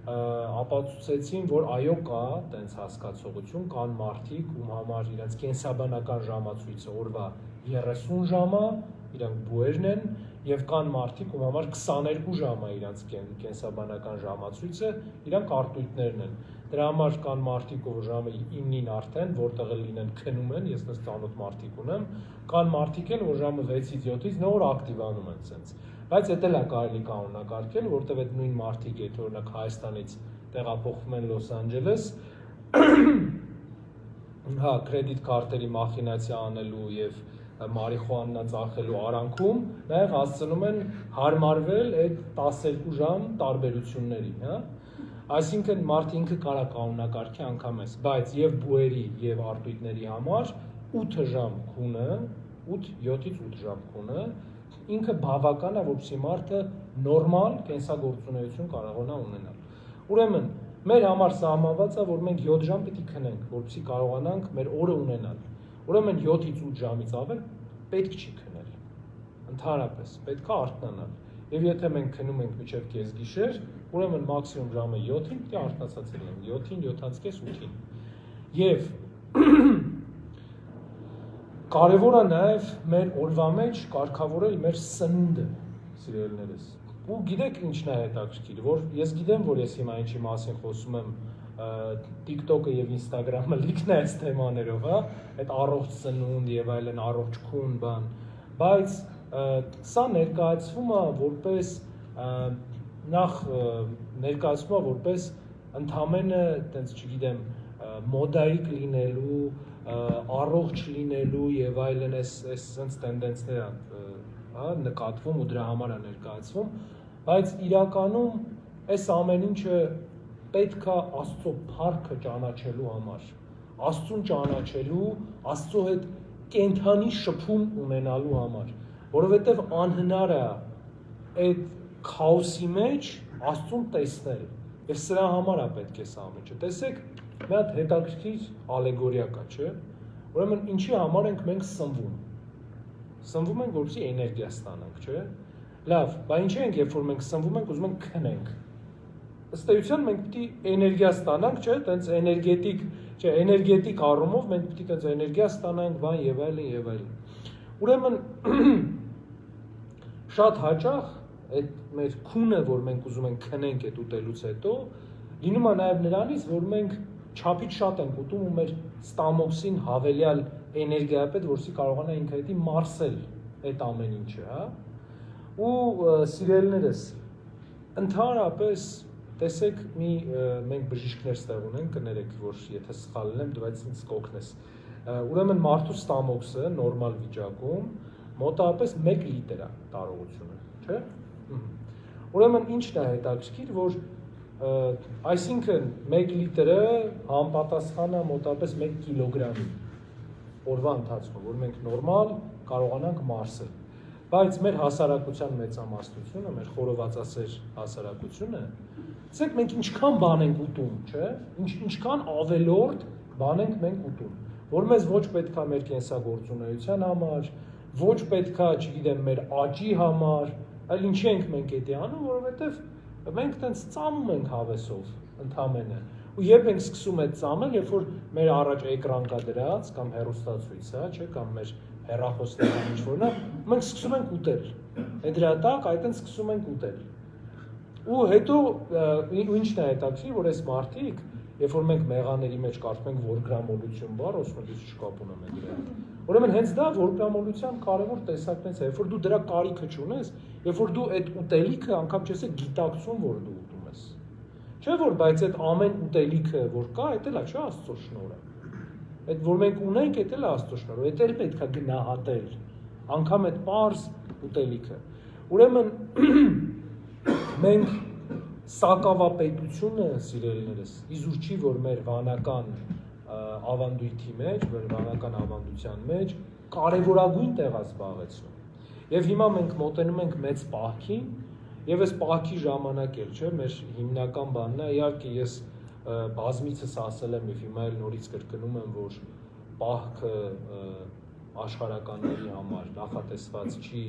Speaker 1: ապացուցեցին, որ այո կա տենց հասկացողություն, կան մարդիկ, ում համար իրենց կենսաբանական ժամացույցը օրվա 30 ժամ է, իրանք բուերն են, եւ կան մարդիկ, ում համար 22 ժամ է իրանք կենսաբանական ժամացույցը, իրանք արտույտներն են։ Դրա համար կան մարդիկ, ով ժամը 9-ին արդեն, որտեղ լինեն քնում են, ես նույնիսկ ծանոթ մարդիկ ունեմ, կան մարդիկ էլ, որ ժամը 6-ից 7-ից նոր ակտիվանում են սենց։ Բայց դա էլ է կարելի կանոնակարգել, որտեղ այդ նույն մարդիկ, եթե օրինակ Հայաստանից տեղափոխվում են Լոս Անջելես, կրեդիտ քարտերի մախինացիա անելու եւ մարիխուանա ծախելու արանքում, նաեւ հասցնում են հարմարվել այդ 12 ժամ տարբերությունների, Այսինքն մարդը ինքը կարա կանոնակարգի անգամ էս, բայց եւ բուերի եւ արտույտների համար 8 ժամ քունը, 7-ից 8 ժամ քունը, ինքը բավական է, որպեսզի մարդը նորմալ կենսագործունեություն կարողանա ունենալ։ Ուրեմն, մեր համար սահմանված է, որ մենք 7 ժամ պիտի քնենք, որպեսզի կարողանանք մեր օրը ունենալ։ Ուրեմն 7-ից 8 ժամից ավել պետք չի քնել։ Ընդհանրապես, պետք է արթնանալ։ Եվ եթե մենք քնում ենք մինչև կեսգիշեր, ուրեմն մաքսիմում ժամը 7-ին պիտի արթնացած լինենք, 7-ին, 7:30, 8-ին։ Եվ կարևոր է նաև մեր օրվա մեջ կարգավորել մեր սնունդը, սիրելիներս։ ու գիտեք ինչն է հետաքրքիր, որ ես գիտեմ, որ ես հիմա ինչի մասին խոսում եմ TikTok-ը եւ Instagram-ը լիքն է այս թեմաներով, հա, այդ առողջ սնունդ եւ այլն, առողջ քուն բան, բայց սա ներկայացվում է որպես նախ ներկայացվում է որպես ընդամենը, տենց չգիտեմ, մոդայիկ լինելու, առողջ լինելու եւ այլն այս sense տենդենսներ հա նկատվում ու դրա համար է ներկայացվում, բայց իրականում այս ամեն ինչը պետք է Աստծո փառքը ճանաչելու համար, Աստծուն ճանաչելու, Աստծո հետ կենթանի շփում ունենալու համար, որովհետեւ անհնար է այդ քաոսի մեջ Աստծուն տեսնել, եւ սրա համար է պետք է սա ամենը։ Տեսեք, մի հատ հետաքրքիր ալեգորիա կա, չէ՞։ Ուրեմն ինչի համար ենք մենք սնվում։ Սնվում ենք, որպեսզի էներգիա ստանանք, չէ՞։ Լավ, բայց ինչ ենք, երբ որ մենք սնվում ենք, ուզում ենք քնենք։ Ըստ էության մենք պիտի էներգիա ստանանք, չէ՞, տենց էներգետիկ, չէ, էներգետիկ առումով մենք պիտի տենց էներգիա ստանանք, բան եւ այլն եւ այլն։ Ուրեմն շատ հաճախ այդ մեր քունը, որ մենք ուզում ենք քնենք այդ ուտելուց հետո, լինում է նաեւ նրանից, որ մենք չափից շատ ենք ուտում ու մեր ստամոքսին հավելյալ էներգիա է պետք, որսի կարողանա ինքը հետի մարսել այդ ամեն ինչը, հա։ Ու սիրելիներս, ընդհանրապես տեսեք մենք բժիշկներ ստեղ ունենք, կներեք, որ եթե սխալ եմ, դու բայց ինձ կօգնես։ Ուրեմն մարդու ստամոքսը նորմալ վիճակում մոտավորապես 1 լիտր է տարողությունը, չէ՞։ Ուրեմն ինչն է հետաքրքիր, որ այսինքն 1 լիտրը համապատասխան է մոտավորապես 1 կիլոգրամի օրվա ընթացքում, որ մենք նորմալ կարողանանք մարսել։ Բայց մեր հասարակության մեծամասնությունը, մեր խորովածասեր հասարակությունը, ասենք մենք ինչքան բան ենք ուտում, չէ՞, ինչքան ավելորդ բան ենք մենք ուտում, որ մեզ ոչ պետք է մեր կենսագործունեության համար, ոչ պետք է, չգիտեմ, մեր աճի համար, այլ ինչի ենք մենք դա անում, որովհետև մենք տենց ծամում ենք հավեսով ընդամենը։ Ու երբ ենք սկսում այդ ծամել, երբ որ մեր առաջ էկրան կա դրած կամ հեռուստացույց, հա, չէ, կամ մեր հեռախոսներն ինչ-որն է, մենք սկսում ենք ուտել։ Այդ դրա տակ այդտենց սկսում ենք ուտել։ Ու հետո ինչն է հետաքրքիր, որ այս մարդիկ, երբ որ մենք մեղաների մեջ կարծում ենք որգրամոլություն բառ, ասում ենք չկապ ունեմ այդ դրա։ Ուրեմն հենց դա որգրամոլության կարևոր տեսակներից է, երբ որ դու դրա կարիքը չունես, երբ որ դու այդ ուտելիքը անգամ չես գիտակցում, որ դու ուտում ես։ Չէ՞ որ բայց այդ ամեն ուտելիքը, որ կա, դա էլ է, չէ՞, Աստծո շնորհը։ Այդ որ մենք ունենք, դա էլ է Աստծո շնորհը, դա էլ պետք է գնահատել, անգամ այդ պարզ ուտելիքը։ Ուրեմն մենք սակավապետությունը, սիրելիներս, իզուր չի, որ մեր վանական ավանդույթի մեջ, մեր վանական ավանդության մեջ կարևորագույն տեղ է զբաղեցնում։ Եվ հիմա մենք մոտենում ենք մեծ պահքին, եւ այս պահքի ժամանակ էլ, չէ, մեր հիմնական բանն է, իհարկե ես բազմիցս ասել եմ եւ հիմա էլ նորից կրկնում եմ, որ պահքը աշխարհականների համար նախատեսված չի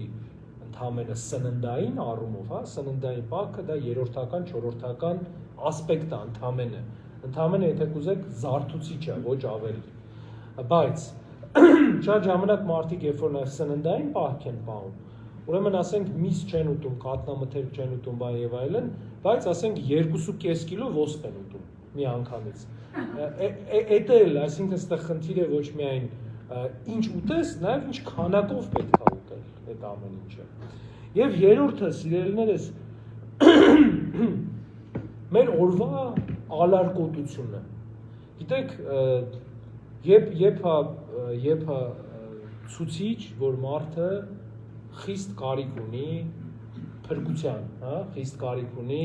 Speaker 1: ընդհանրապես սննդային առումով, հա, սննդային պահքը դա երրորդական, չորրորդական ասպեկտ է ընդհանրապես եթե կուզեք զարթուցիչ է, ոչ ավելի։ Բայց շատ ժամանակ մարդիկ երբ որ սննդային պահք են պահում, ուրեմն ասենք միս չեն ուտում, կատնամթերք չեն ուտում, բան եւ այլն, բայց ասենք 2.5 կիլո ոսպ են ուտում մի անգամից։ Էդ էլ, այսինքն այստեղ խնդիրը ոչ միայն ինչ ուտես, նաեւ ինչ քանակով պետք է ուտել այդ ամեն ինչը։ Եվ երրորդը, սիրելիներս, մեր օրվա ալարկոտությունը։ Գիտեք, երբ ցուցիչ, որ մարդը խիստ կարիք ունի փրկության, հա, խիստ կարիք ունի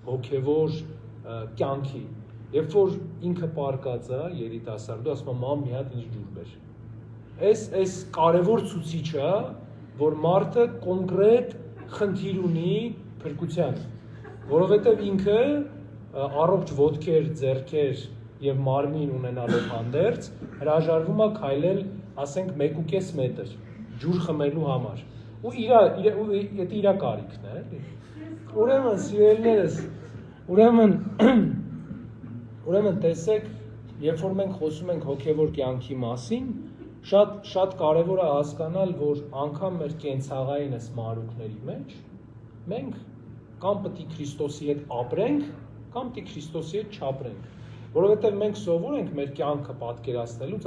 Speaker 1: հոգևոր կյանքի։ Երբ որ ինքը պարկած է, երիտասարդը ասում է՝ «Մամ, մի հատ ինձ ջուր բեր»։ Այս կարևոր ցուցիչը, որ մարդը կոնկրետ խնդիր ունի փրկության, որովհետև ինքը առողջ ոտքեր, ձեռքեր եւ մարմին ունենալով հանդերձ հրաժարվում է քայլել, ասենք 1.5 մետր ջուր խմելու համար։ Ու իր կարիքն է, էլի։ Ուրեմն սիրելիներս, ուրեմն տեսեք, երբ որ մենք խոսում ենք հոգևոր կյանքի մասին, շատ կարևոր է հասկանալ, որ անգամ մեր կենցաղային այս մանրուքների մեջ մենք կամ պետք է Քրիստոսի հետ ապրենք, կամ պետք է Քրիստոսի հետ չապրենք։ Որովհետև մենք սովոր ենք մեր կյանքը պատկերացնելուց,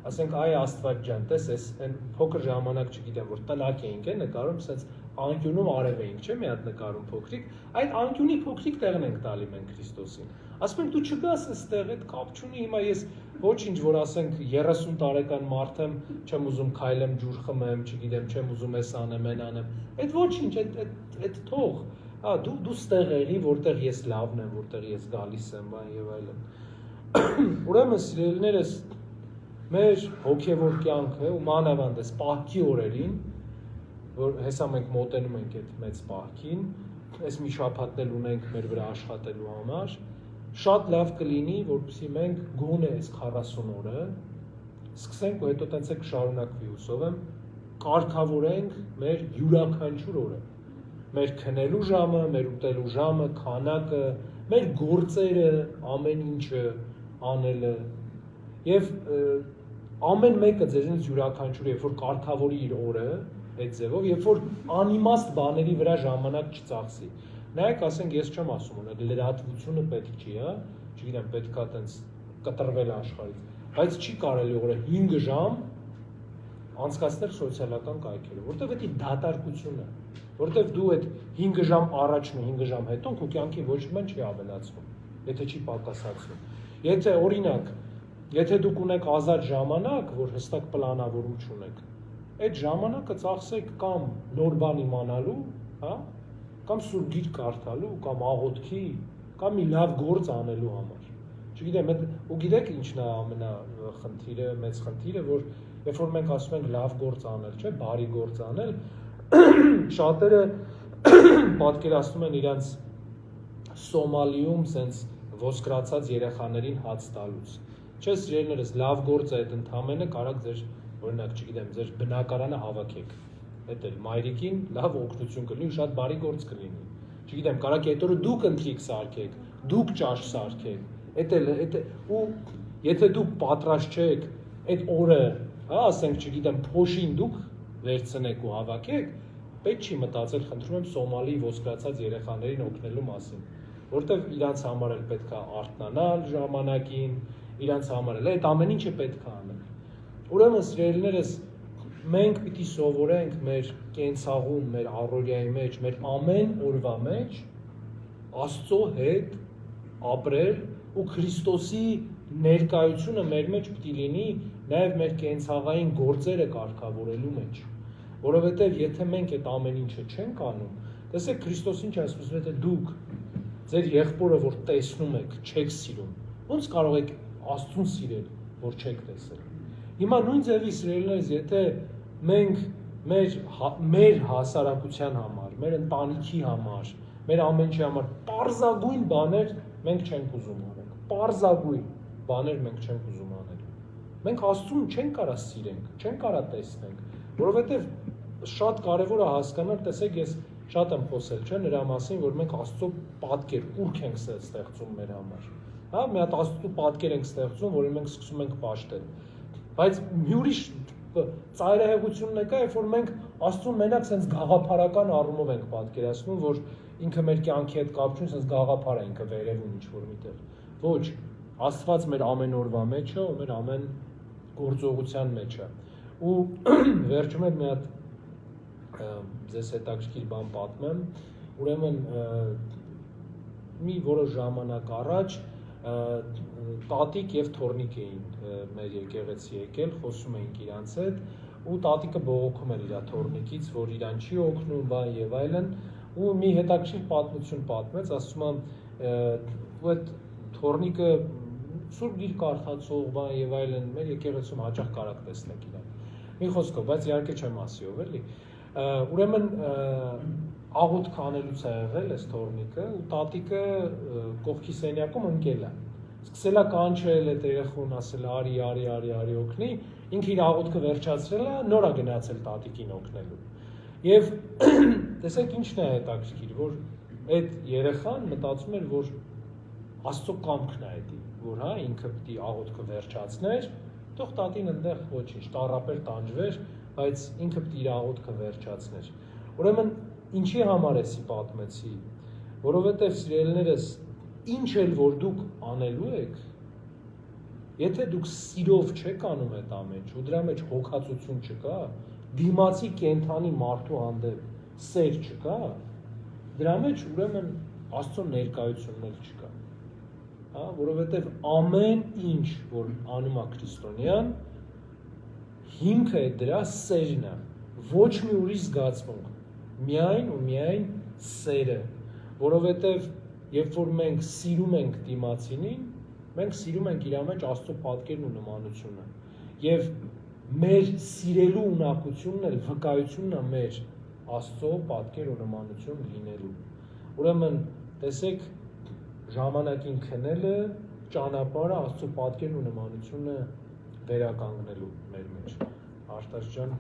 Speaker 1: ասենք այ Աստված ջան, տես այս այն փոքր ժամանակ չգիտեմ որ տնակ էինք նկարում, ասենց անկյունում արև էինք, չէ՞ մի հատ նկարում փոքրիկ, այդ անկյունի փոքրիկ տեղն ենք տալի մենք Քրիստոսին։ Ասում ենք դու չգաս այստեղ, այդ կապ չունի, հիմա ես ոչինչ որ ասենք 30 տարեկան մարդ եմ, չեմ ուզում քայլեմ, ջուր խմեմ, չգիտեմ, չեմ ուզում էս անեմ, այն անեմ։ Այդ ոչինչ, այդ թող, հա, դու ստեղ եղի, որտեղ ես լավն եմ, որտեղ ես գալիս եմ, բան եւ այլն։ Ուրեմն սիրելիներս, մեր հոգևոր կյանքը ու մանավանդ էս պահքի օրերին, որ հեսա մենք մոտենում ենք այդ մեծ պահքին, այս մի շաբաթն ունենք մեր վրա աշխատելու համար, շատ լավ կլինի, որպեսզի մենք գոնե այս 40 օրը սկսենք ու հետո տենց է կշարունակվի, հուսով եմ, կարգավորենք մեր յուրաքանչյուր օրը, մեր քնելու ժամը, մեր ուտելու ժամը, քանակը, մեր գործերը, ամեն ինչը անելը եւ ամեն մեկը ձեզնից յուրաքանչյուր երբ որ կարգավորի իր օրը այդ ձևով, երբ որ անիմաստ բաների վրա ժամանակ չծախսի։ Նայեք, ասենք ես չեմ ասում, օրինակ լրատվությունը պետք չի, հա, չգիտեմ, պետքա տենց կտրվել աշխարհից, բայց չի կարելի օրը 5 ժամ անցկացնել սոցիալական կայքերը, որտեղ դա դատարկություն է, որտեղ դու այդ 5 ժամ առաջն ու 5 ժամ հետո քո կյանքի ոչ մի չի ավելացվում, եթե չի պակասացնում։ Եթե օրինակ, եթե դուք ունեք ազատ ժամանակ, որ հստակ պլանավորում չունեք, այդ ժամանակը ծախսեք կամ նոր բան իմանալու, հա, կամ սուրբ գիրք կարդալու, կամ աղոթքի, կամ մի լավ գործ անելու համար։ Չգիտեմ, ու գիտեք ինչն է ամենախնդիրը, մեծ խնդիրը, որ երբ որ մենք ասում ենք լավ գործ անել, չէ, բարի գործ անել, շատերը պատկերացնում են իրանց Սոմալիում սենց ոսկրացած երեխաներին հաց տալուց։ Չէ, սիրելիներս, լավ գործը այդ ընդամենը կարաք ձեր, օրինակ, չգիտեմ, ձեր բնակարանը հավաքեք։ Այդ էլ մայրիկին լավ օգնություն կլինի, շատ բարի գործ կլինի։ Չգիտեմ, կարաք այդ օրը դուք ընթրիք սարքեք, դուք ճաշ սարքեք։ Ու եթե դուք պատրաստ չեք այդ օրը, հա, ասենք, չգիտեմ, փոշին դուք վերցնեք ու հավաքեք, պետք չի մտածել, խնդրում եմ Սոմալիի ոսկրացած երեխաներին օգնելու մասին, որտեվ իրանց համար էլ պետք է արթնանալ ժամանակին, իրանց համար էլ այդ ամեն ինչը պետք է անել։ Ուրեմն սիրելիներս, մենք պիտի սովորենք մեր կենցաղում, մեր առօրյայի մեջ, մեր ամեն օրվա մեջ Աստծո հետ ապրել ու Քրիստոսի ներկայությունը մեր մեջ պիտի լինի նաև մեր կենցաղային գործերը կարգավորելու մեջ, որովհետև եթե մենք այդ ամեն ինչը չենք անում, տեսեք Քրիստոսին ինչ ասում, եթե դուք ձեր եղբորը որ տեսնում եք, չեք սիրում, ոնց կարող եք Աստծուն սիրել, որ չեք տեսել։ Հիմա նույն ձևի սիրելիներս, եթե մենք մեր հասարակության համար, մեր ընտանիքի համար, մեր ամեն ինչի համար պարզագույն բաներ մենք չենք ուզում անել, պարզագույն բաներ մենք չենք ուզում անել։ Մենք Աստծուն չենք կարա սիրենք, չենք կարա տեսնենք, որովհետև շատ կարևոր է հասկանալ, տեսեք, ես շատ եմ խոսել, չէ, նրա մասին, որ մենք Աստծո պատկեր, կուռք ենք ստեղծում մեր համար։ Հա, մի հատ Աստծո պատկեր ենք ստեղծում, որին մենք սկսում ենք պաշտել։ Բայց մի ուրիշ ծայրահեղությունն է կա, երբ որ մենք Աստծուն մենակ sense գաղափարական առումով ենք պատկերացնում, որ ինքը մեր կյանքի հետ կապ չունի, sense գաղափար է ինքը վերևում ինչ-որ միտեղ։ Ոչ, Աստված մեր ամեն օրվա մեջ է, ու մեր ամեն գործողության մեջ է։ Ու վերջում էլ մի հատ ձեզ հետաքրքիր բան պատմեմ, ուրեմն մի որոշ ժամանակ առաջ տատիկ եւ թորնիկ էին մեր եկեղեցի եկել, խոսում էինք իրանց հետ, ու տատիկը բողոքում էր իր թորնիկից, որ իրան չի օգնում, բան եւ այլն, ու մի հետաքրքիր պատմություն պատմեց, ասում եմ, ու այդ թորնիկը սուրբ գիրք կարդացող, բան եւ այլն, մեր եկեղեցում հաճախ կարաք տեսնեք իրան։ Մի խոսքով, բայց իհարկե չեմ ասի ով էլի։ Ուրեմն աղոթք անելուց է եղել այս թորնիկը ու տատիկը կողքի սենյակում ընկել է։ Սկսել է կանչել այդ երեխուն, ասել արի օգնի, ինքը իր աղոթքը վերջացրել է, նոր է գնացել տատիկին օգնելու։ Եվ տեսեք ինչն է հետաքրքիր, որ այդ երեխան մտածում էր, որ Աստծո կամքն է դա, որ հա ինքը պիտի աղոթքը վերջացներ, թող տատին այնտեղ ոչինչ, տառապեր, տանջվեր, բայց ինքը պիտի իր աղոթքը վերջացներ։ Ուրեմն ինչի համար էսի պատմեցի, որովհետև սիրելիներս, ինչ էլ որ դուք անելու եք, եթե դուք սիրով չեք անում այդ ամենը, ու դրա մեջ հոգացություն չկա, դիմացի կենթանի մարդու հանդեպ սեր չկա, դրա մեջ ուրեմն Աստծո ներկայությունն էլ չկա։ Հա, որովհետև ամեն ինչ, որ անում է քրիստոնյան, հիմքը է դրա սերն է, ոչ մի ուրիշ զգացմունք, միայն ու միայն սերը, որովհետև երբ որ մենք սիրում ենք դիմացինին, մենք սիրում ենք իր մեջ Աստծո պատկերն ու նմանությունը, եւ մեր սիրելու ունակությունն էլ վկայությունն է մեր Աստծո պատկեր ու նմանություն լինելու։ Ուրեմն, տեսեք, ժամանակին քնելը ճանապարհը Աստծո պատկերն ու նմանությունը վերականգնելու մեր մեջ։ Արտաշ ջան